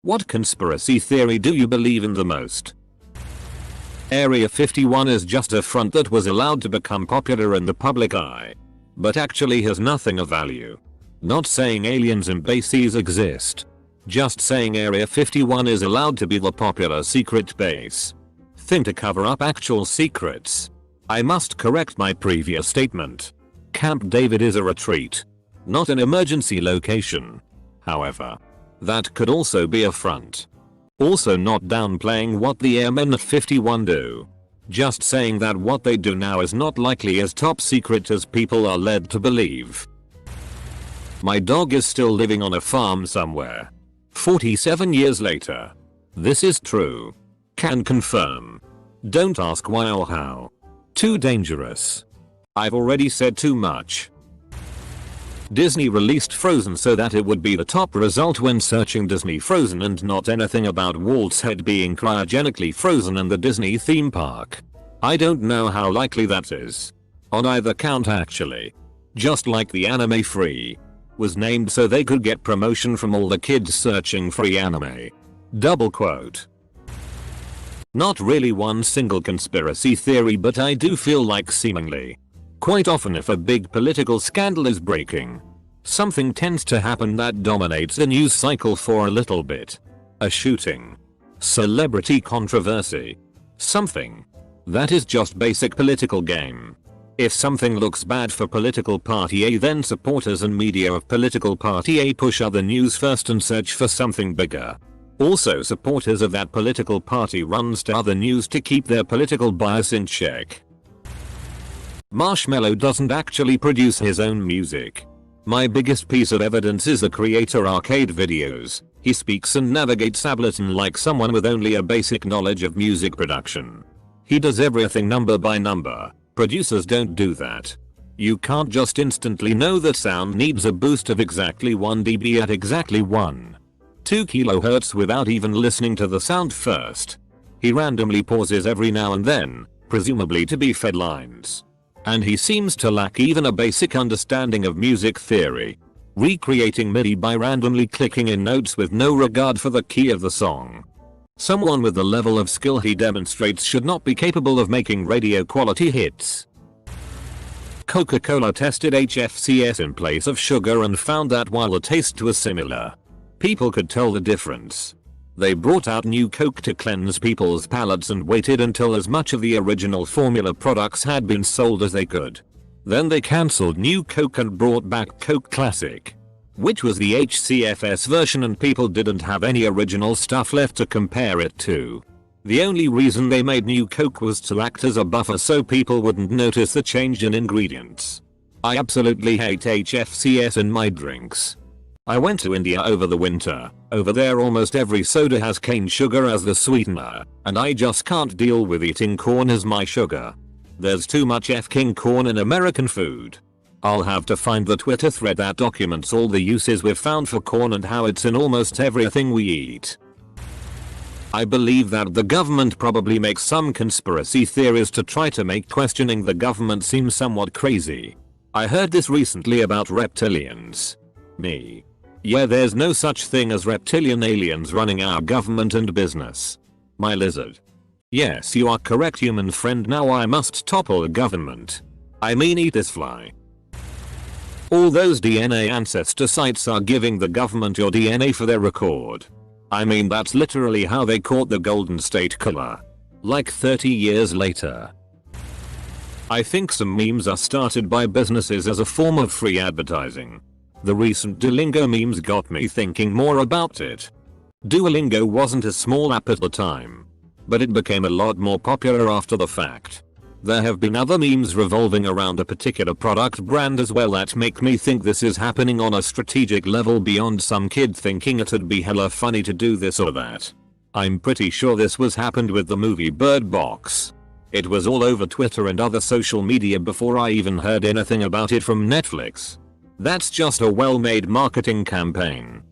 What conspiracy theory do you believe in the most? Area 51 is just a front that was allowed to become popular in the public eye, but actually has nothing of value. Not saying aliens and bases exist. Just saying Area 51 is allowed to be the popular secret base. Thing to cover up actual secrets. I must correct my previous statement. Camp David is a retreat, not an emergency location. However, that could also be a front. Also not downplaying what the airmen at 51 do. Just saying that what they do now is not likely as top secret as people are led to believe. My dog is still living on a farm somewhere. 47 years later. This is true. Can confirm. Don't ask why or how. Too dangerous. I've already said too much. Disney released Frozen so that it would be the top result when searching Disney Frozen and not anything about Walt's head being cryogenically frozen in the Disney theme park. I don't know how likely that is. On either count actually. Just like the Anime Free was named so they could get promotion from all the kids searching free anime. Double quote. Not really one single conspiracy theory, but I do feel like seemingly quite often if a big political scandal is breaking, something tends to happen that dominates the news cycle for a little bit. A shooting, celebrity controversy, something that is just basic political game. If something looks bad for political party A, then supporters and media of political party A push other news first and search for something bigger. Also supporters of that political party runs to other news to keep their political bias in check. Marshmello doesn't actually produce his own music. My biggest piece of evidence is the creator arcade videos. He speaks and navigates Ableton like someone with only a basic knowledge of music production. He does everything number by number. Producers don't do that. You can't just instantly know that sound needs a boost of exactly 1 dB at exactly 1.2 kHz without even listening to the sound first. He randomly pauses every now and then, presumably to be fed lines. And he seems to lack even a basic understanding of music theory. Recreating MIDI by randomly clicking in notes with no regard for the key of the song. Someone with the level of skill he demonstrates should not be capable of making radio quality hits. Coca-Cola tested HFCS in place of sugar and found that while the taste was similar, people could tell the difference. They brought out new Coke to cleanse people's palates and waited until as much of the original formula products had been sold as they could. Then they cancelled new Coke and brought back Coke Classic, which was the HCFS version, and people didn't have any original stuff left to compare it to. The only reason they made new Coke was to act as a buffer so people wouldn't notice the change in ingredients. I absolutely hate HFCS in my drinks. I went to India over the winter. Over there almost every soda has cane sugar as the sweetener, and I just can't deal with eating corn as my sugar. There's too much f-king corn in American food. I'll have to find the Twitter thread that documents all the uses we've found for corn and how it's in almost everything we eat. I believe that the government probably makes some conspiracy theories to try to make questioning the government seem somewhat crazy. I heard this recently about reptilians. Me. Yeah, there's no such thing as reptilian aliens running our government and business. My lizard. Yes, you are correct, human friend. Now I must topple the government. I mean, eat this fly. All those DNA ancestor sites are giving the government your DNA for their record. I mean, that's literally how they caught the Golden State Killer. Like 30 years later. I think some memes are started by businesses as a form of free advertising. The recent Duolingo memes got me thinking more about it. Duolingo wasn't a small app at the time, but it became a lot more popular after the fact. There have been other memes revolving around a particular product brand as well that make me think this is happening on a strategic level beyond some kid thinking it'd be hella funny to do this or that. I'm pretty sure this was happened with the movie Bird Box. It was all over Twitter and other social media before I even heard anything about it from Netflix. That's just a well-made marketing campaign.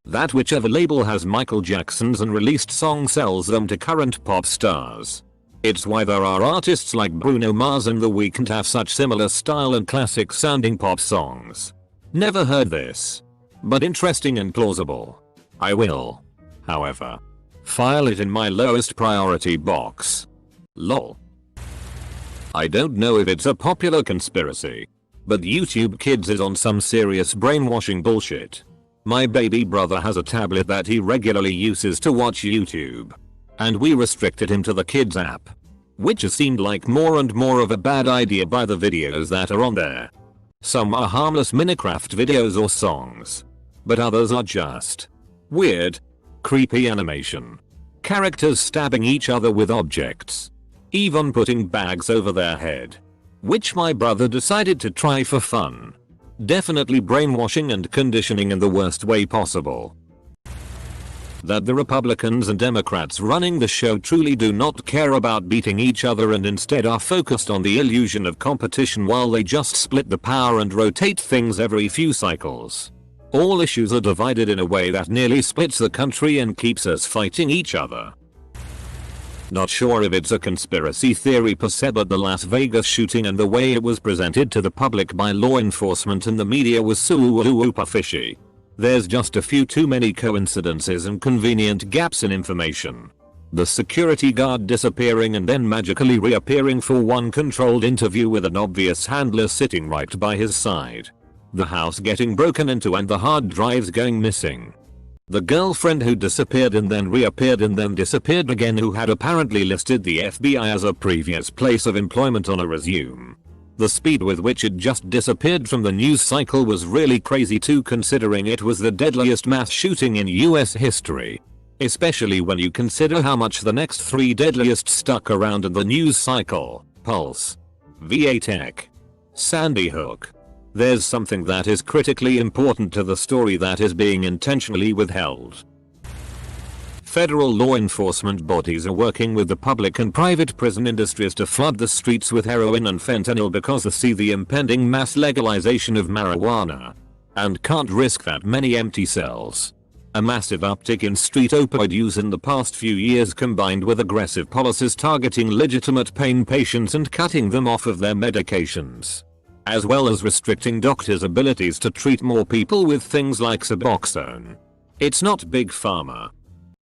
That whichever label has Michael Jackson's unreleased song sells them to current pop stars. It's why there are artists like Bruno Mars and The Weeknd have such similar style and classic sounding pop songs. Never heard this, but interesting and plausible. I will, however, file it in my lowest priority box. Lol. I don't know if it's a popular conspiracy, but YouTube Kids is on some serious brainwashing bullshit. My baby brother has a tablet that he regularly uses to watch YouTube, and we restricted him to the Kids app, which has seemed like more and more of a bad idea by the videos that are on there. Some are harmless Minecraft videos or songs, but others are just weird, creepy animation. Characters stabbing each other with objects, even putting bags over their head, which my brother decided to try for fun. Definitely brainwashing and conditioning in the worst way possible. That the Republicans and Democrats running the show truly do not care about beating each other and instead are focused on the illusion of competition while they just split the power and rotate things every few cycles. All issues are divided in a way that nearly splits the country and keeps us fighting each other. Not sure if it's a conspiracy theory per se, but the Las Vegas shooting and the way it was presented to the public by law enforcement and the media was super fishy. There's just a few too many coincidences and convenient gaps in information. The security guard disappearing and then magically reappearing for one controlled interview with an obvious handler sitting right by his side. The house getting broken into and the hard drives going missing. The girlfriend who disappeared and then reappeared and then disappeared again, who had apparently listed the FBI as a previous place of employment on a resume. The speed with which it just disappeared from the news cycle was really crazy too, considering it was the deadliest mass shooting in US history. Especially when you consider how much the next 3 deadliest stuck around in the news cycle: Pulse, VA Tech, Sandy Hook. There's something that is critically important to the story that is being intentionally withheld. Federal law enforcement bodies are working with the public and private prison industries to flood the streets with heroin and fentanyl because they see the impending mass legalization of marijuana and can't risk that many empty cells. A massive uptick in street opioid use in the past few years, combined with aggressive policies targeting legitimate pain patients and cutting them off of their medications, as well as restricting doctors' abilities to treat more people with things like Suboxone. It's not Big Pharma.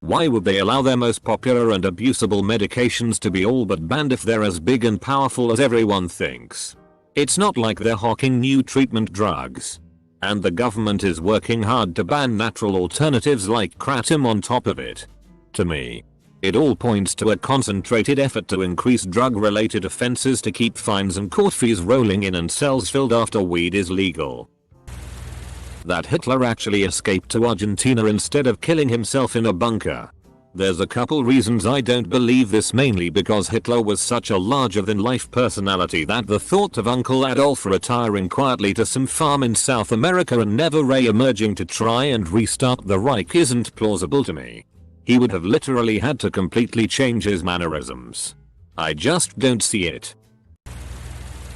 Why would they allow their most popular and abusable medications to be all but banned if they're as big and powerful as everyone thinks? It's not like they're hawking new treatment drugs. And the government is working hard to ban natural alternatives like kratom on top of it. To me, it all points to a concentrated effort to increase drug-related offenses to keep fines and court fees rolling in and cells filled after weed is legal. That Hitler actually escaped to Argentina instead of killing himself in a bunker. There's a couple reasons I don't believe this, mainly because Hitler was such a larger-than-life personality that the thought of Uncle Adolf retiring quietly to some farm in South America and never re-emerging to try and restart the Reich isn't plausible to me. He would have literally had to completely change his mannerisms. I just don't see it.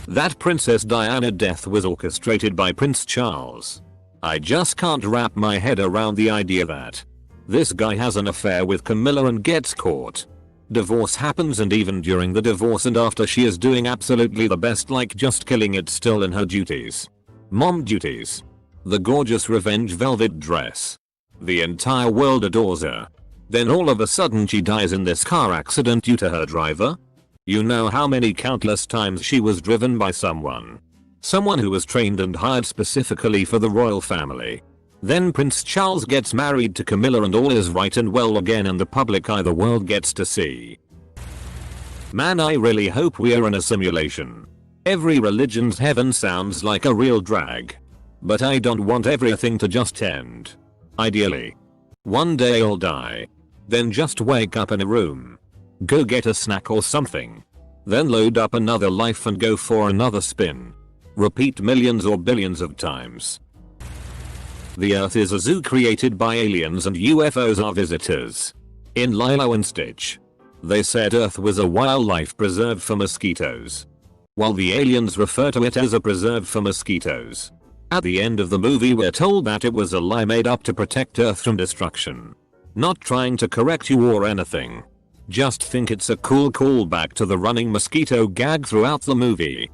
That Princess Diana death was orchestrated by Prince Charles. I just can't wrap my head around the idea that this guy has an affair with Camilla and gets caught. Divorce happens, and even during the divorce and after, she is doing absolutely the best, like just killing it still in her duties. Mom duties. The gorgeous revenge velvet dress. The entire world adores her. Then all of a sudden she dies in this car accident due to her driver? You know how many countless times she was driven by someone. Someone who was trained and hired specifically for the royal family. Then Prince Charles gets married to Camilla and all is right and well again, and the public eye, the world, gets to see. Man, I really hope we are in a simulation. Every religion's heaven sounds like a real drag. But I don't want everything to just end. Ideally. One day I'll die. Then just wake up in a room. Go get a snack or something. Then load up another life and go for another spin. Repeat millions or billions of times. The Earth is a zoo created by aliens and UFOs are visitors. In Lilo and Stitch, they said Earth was a wildlife preserve for mosquitoes, while the aliens refer to it as a preserve for mosquitoes. At the end of the movie we're told that it was a lie made up to protect Earth from destruction. Not trying to correct you or anything. Just think it's a cool callback to the running mosquito gag throughout the movie.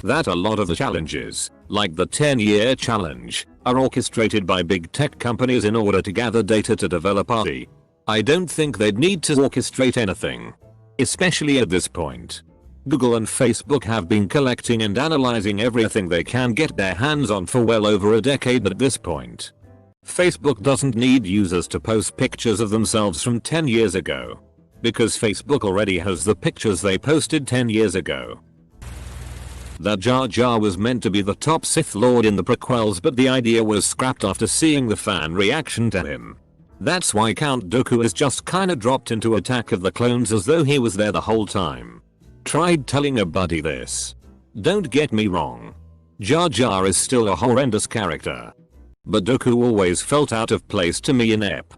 That a lot of the challenges like the 10-year challenge, are orchestrated by big tech companies in order to gather data to develop art. I don't think they'd need to orchestrate anything. Especially at this point. Google and Facebook have been collecting and analyzing everything they can get their hands on for well over a decade at this point. Facebook doesn't need users to post pictures of themselves from 10 years ago. Because Facebook already has the pictures they posted 10 years ago. That Jar Jar was meant to be the top Sith Lord in the prequels, but the idea was scrapped after seeing the fan reaction to him. That's why Count Dooku is just kinda dropped into Attack of the Clones as though he was there the whole time. Tried telling a buddy this. Don't get me wrong. Jar Jar is still a horrendous character. But Dooku always felt out of place to me in Ep.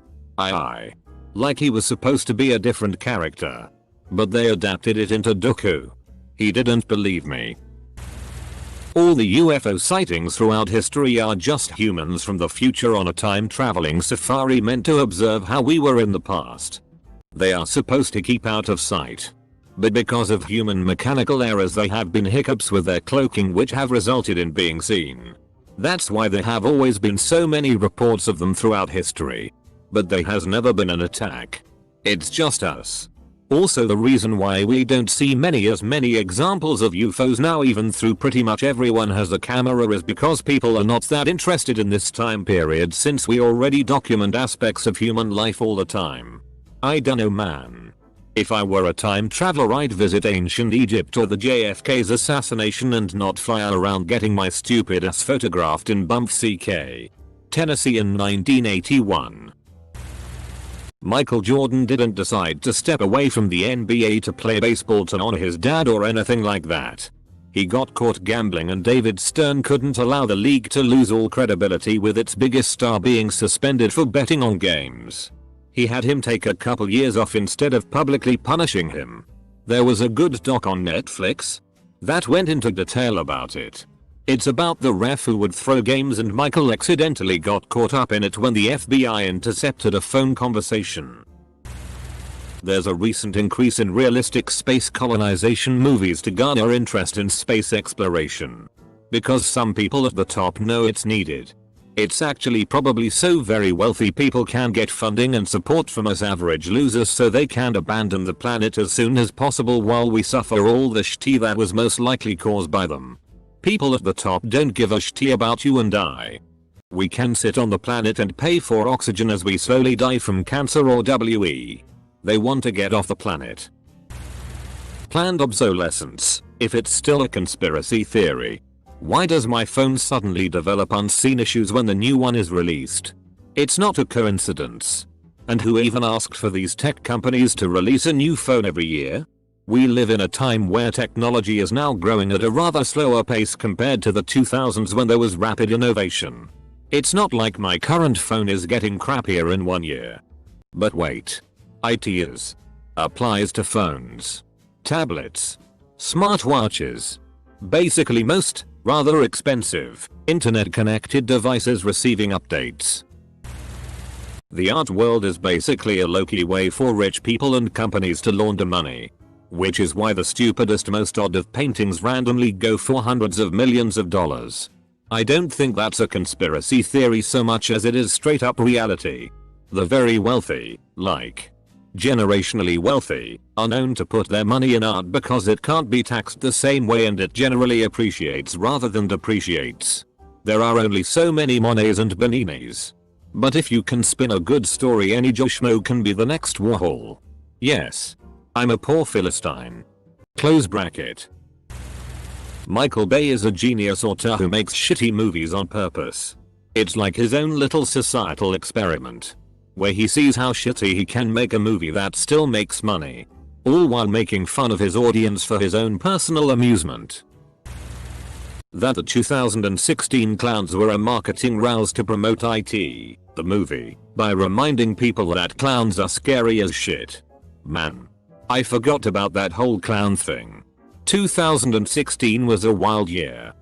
Like he was supposed to be a different character. But they adapted it into Dooku. He didn't believe me. All the UFO sightings throughout history are just humans from the future on a time-traveling safari meant to observe how we were in the past. They are supposed to keep out of sight. But because of human mechanical errors, there have been hiccups with their cloaking which have resulted in being seen. That's why there have always been so many reports of them throughout history. But there has never been an attack. It's just us. Also, the reason why we don't see many examples of UFOs now, even though pretty much everyone has a camera, is because people are not that interested in this time period, since we already document aspects of human life all the time. I dunno, man. If I were a time traveler, I'd visit ancient Egypt or the JFK's assassination and not fly around getting my stupid ass photographed in Bumpsy, Tennessee in 1981. Michael Jordan didn't decide to step away from the NBA to play baseball to honor his dad or anything like that. He got caught gambling, and David Stern couldn't allow the league to lose all credibility with its biggest star being suspended for betting on games. He had him take a couple years off instead of publicly punishing him. There was a good doc on Netflix that went into detail about it. It's about the ref who would throw games, and Michael accidentally got caught up in it when the FBI intercepted a phone conversation. There's a recent increase in realistic space colonization movies to garner interest in space exploration. Because some people at the top know it's needed. It's actually probably so very wealthy people can get funding and support from us average losers, so they can abandon the planet as soon as possible while we suffer all the shit that was most likely caused by them. People at the top don't give a shit about you and I. We can sit on the planet and pay for oxygen as we slowly die from cancer or WE. They want to get off the planet. Planned obsolescence. If it's still a conspiracy theory, why does my phone suddenly develop unseen issues when the new one is released? It's not a coincidence. And who even asked for these tech companies to release a new phone every year? We live in a time where technology is now growing at a rather slower pace compared to the 2000s when there was rapid innovation. It's not like my current phone is getting crappier in 1 year. But wait. It is. Applies to phones, tablets, smartwatches. Basically most, rather expensive, internet-connected devices receiving updates. The art world is basically a low-key way for rich people and companies to launder money. Which is why the stupidest, most odd of paintings randomly go for hundreds of millions of dollars. I don't think that's a conspiracy theory so much as it is straight up reality. The very wealthy, like generationally wealthy, are known to put their money in art because it can't be taxed the same way and it generally appreciates rather than depreciates. There are only so many Monets and Beninis. But if you can spin a good story, any Joe Schmo can be the next Warhol. Yes. I'm a poor Philistine. Close bracket. Michael Bay is a genius auteur who makes shitty movies on purpose. It's like his own little societal experiment, where he sees how shitty he can make a movie that still makes money, all while making fun of his audience for his own personal amusement. That the 2016 clowns were a marketing rouse to promote IT, the movie, by reminding people that clowns are scary as shit. Man. I forgot about that whole clown thing. 2016 was a wild year.